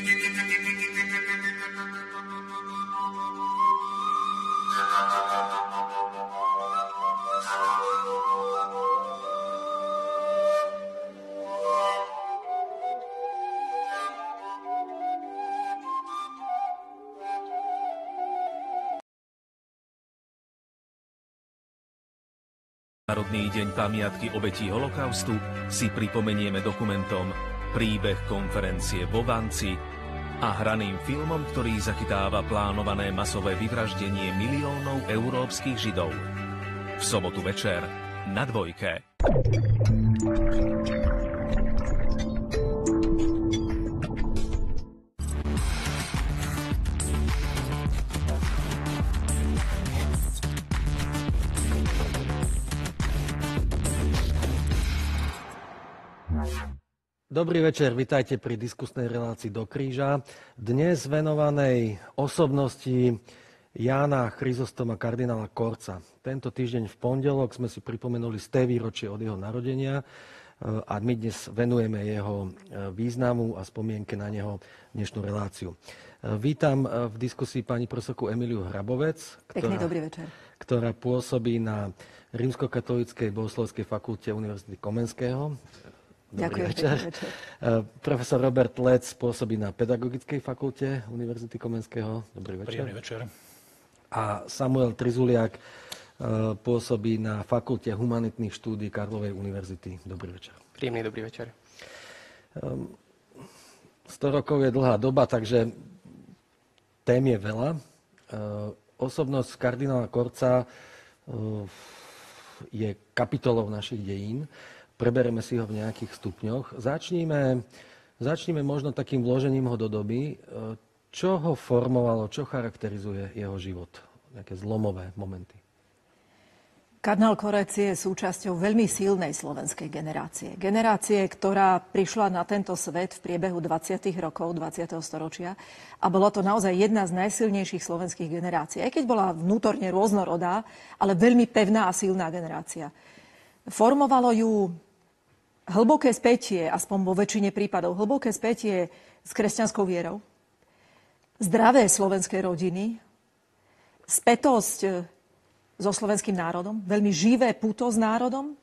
Národný deň pamiatky obetí holokaustu si pripomenieme dokumentom Príbeh konferencie vo Vanci a hraným filmom, ktorý zachytáva plánované masové vyvraždenie miliónov európskych Židov. V sobotu večer na Dvojke. Dobrý večer, vitajte pri diskusnej relácii Do kríža. Dnes venovanej osobnosti Jána Chryzostoma kardinála Korca. Tento týždeň v pondelok sme si pripomenuli 100. výročie od jeho narodenia a my dnes venujeme jeho významu a spomienke na neho dnešnú reláciu. Vítam v diskusii pani profesorku Emíliu Hrabovec, ktorá pôsobí na Rímskokatolíckej bohoslovskej fakulte Univerzity Komenského. Dobrý večer. Profesor Robert Lec pôsobí na Pedagogickej fakulte Univerzity Komenského. Dobrý večer. Príjemný večer. A Samuel Trizuliak pôsobí na Fakulte humanitných štúdií Karlovej univerzity. Dobrý večer. Príjemný dobrý večer. 100 rokov je dlhá doba, takže tém je veľa. Osobnosť kardinála Korca je kapitolou našich dejín. Prebereme si ho v nejakých stupňoch. Začníme možno takým vložením ho do doby. Čo ho formovalo, čo charakterizuje jeho život? Nejaké zlomové momenty? Kardinál Korec je súčasťou veľmi silnej slovenskej generácie. Generácie, ktorá prišla na tento svet v priebehu 20. rokov 20. storočia a bola to naozaj jedna z najsilnejších slovenských generácií. Aj keď bola vnútorne rôznorodá, ale veľmi pevná a silná generácia. Formovalo ju hlboké spätie, aspoň vo väčšine prípadov, hlboké spätie s kresťanskou vierou, zdravé slovenské rodiny, spätosť so slovenským národom, veľmi živé puto s národom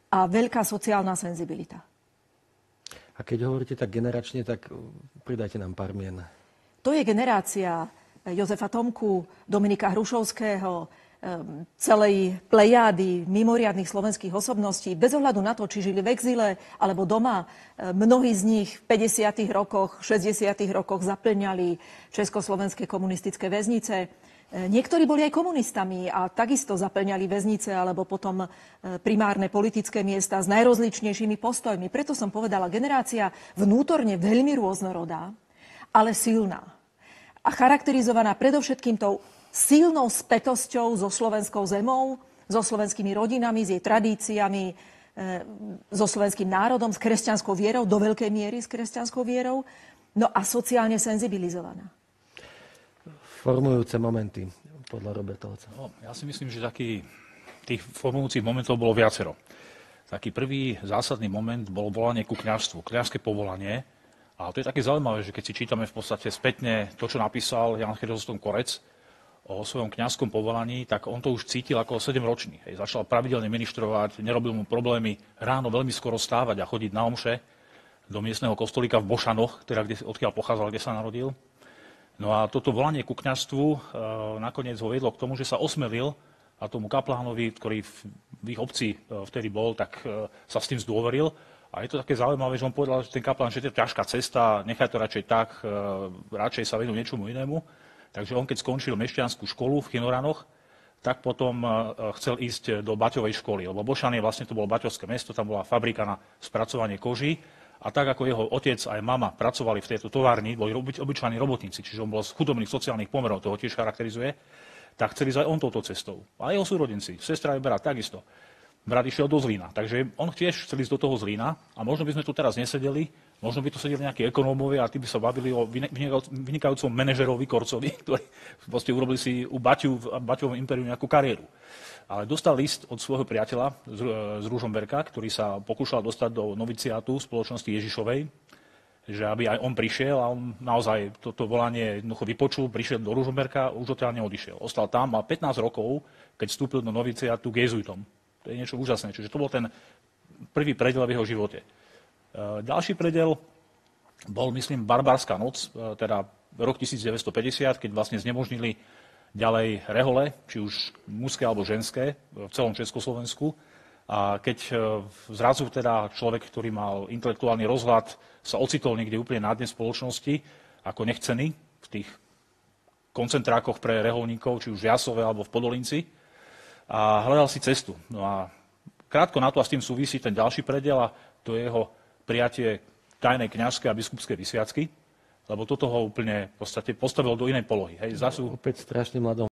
a veľká sociálna senzibilita. A keď hovoríte tak generačne, tak pridajte nám pár mien. To je generácia Jozefa Tomku, Dominika Hrušovského, celej plejády mimoriadnych slovenských osobností, bez ohľadu na to, či žili v exíle alebo doma. Mnohí z nich v 50. rokoch, 60. rokoch zaplňali československé komunistické väznice. Niektorí boli aj komunistami a takisto zaplňali väznice alebo potom primárne politické miesta s najrozličnejšími postojmi. Preto som povedala, generácia vnútorne veľmi rôznorodá, ale silná. A charakterizovaná predovšetkým tou silnou spätosťou so slovenskou zemou, so slovenskými rodinami, s jej tradíciami, so slovenským národom, s kresťanskou vierou, do veľkej miery s kresťanskou vierou, no a sociálne senzibilizovaná. Formujúce momenty, podľa Roberta Leca. No, ja si myslím, že tých formujúcich momentov bolo viacero. Taký prvý zásadný moment bolo volanie ku kňazstvu, kňazské povolanie. A to je také zaujímavé, že keď si čítame v podstate spätne to, čo napísal Ján Chryzostom Korec o svojom kňazskom povolaní, tak on to už cítil ako 7-ročný. Začal pravidelne ministrovať, nerobil mu problémy ráno veľmi skoro stávať a chodiť na omše do miestneho kostolíka v Bošanoch, odkiaľ pochádzal, kde sa narodil. No a toto volanie ku kňazstvu nakoniec ho viedlo k tomu, že sa osmelil a tomu kaplánovi, ktorý v ich obci vtedy bol, tak sa s tým zdôveril. A je to také zaujímavé, že on povedal, že ten kaplán, že to je ťažká cesta, nechaj to radšej tak, radšej sa venú niečomu inému. Takže on, keď skončil mešťanskú školu v Chynoranoch, tak potom chcel ísť do Baťovej školy, lebo Bošany vlastne to bolo baťovské mesto, tam bola fabrika na spracovanie koží. A tak, ako jeho otec aj mama pracovali v tejto továrni, boli obyčajní robotníci, čiže on bol z chudobných sociálnych pomerov, toho tiež charakterizuje, tak chceli ísť aj on touto cestou. A jeho súrodenci, sestra aj brat, takisto. Brat išiel do Zlína, takže on tiež chcel ísť do toho Zlína a možno by sme tu teraz nesedeli, možno by tu sedeli nejakí ekonómovia a tí by sa bavili o vynikajúcom manažerovi Korcovi, ktorí vlastne urobili si u Baťovom impériu nejakú kariéru. Ale dostal list od svojho priateľa z Ružomberka, ktorý sa pokúšal dostať do noviciátu spoločnosti Ježišovej, že aby aj on prišiel a on naozaj toto volanie jednoducho vypočul, prišiel do Ružomberka, už odtiaľ neodišiel. Ostal tam, mal 15 rokov, keď vstúpil do noviciátu k jezuitom. To je niečo úžasné. Čiže to bol ten prvý prediel v jeho živote. Ďalší prediel bol, myslím, Barbárska noc, teda rok 1950, keď vlastne znemožnili ďalej rehole, či už mužské alebo ženské, v celom Československu. A keď zrazu teda človek, ktorý mal intelektuálny rozhľad, sa ocitol niekde úplne na dne spoločnosti, ako nechcený v tých koncentrákoch pre reholníkov, či už v Jasove alebo v Podolinci, a hľadal si cestu. No a krátko na to a s tým súvisí ten ďalší prediel a to je jeho prijatie tajnej kňažskej a biskupskej vysviacky, lebo toto ho úplne v podstate postavilo do inej polohy. Hej, opäť strašne mladom